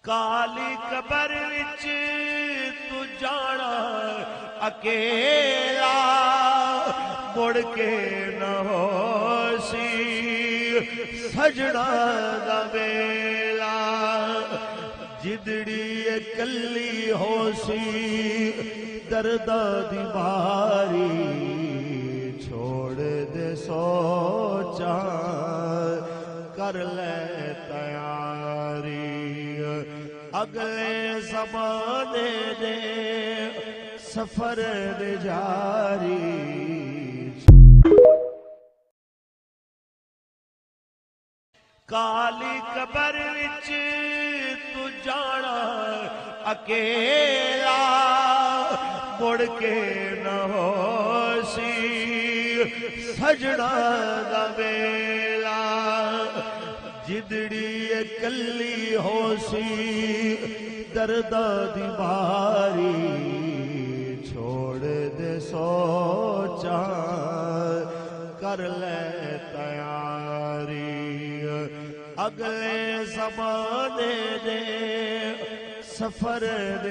کالی قبر وچ تو جانا اکیلا مڑ کے نہ ہوسی سجنا دا ویلا جدڑی کلی ہوسی دردہ دی باری چھوڑ دے سوچا کر لے تیاری اگلے زمانے دے سفر دے جاری کالی قبر وچ تو جانا اکیلا مڑ کے نہ ہوسی سجنا دا ویلا جدڑی کلی ہوسی دردہ دی باری چھوڑ دے سوچا کر لے تیاری اگلے زمانے دے سفر دے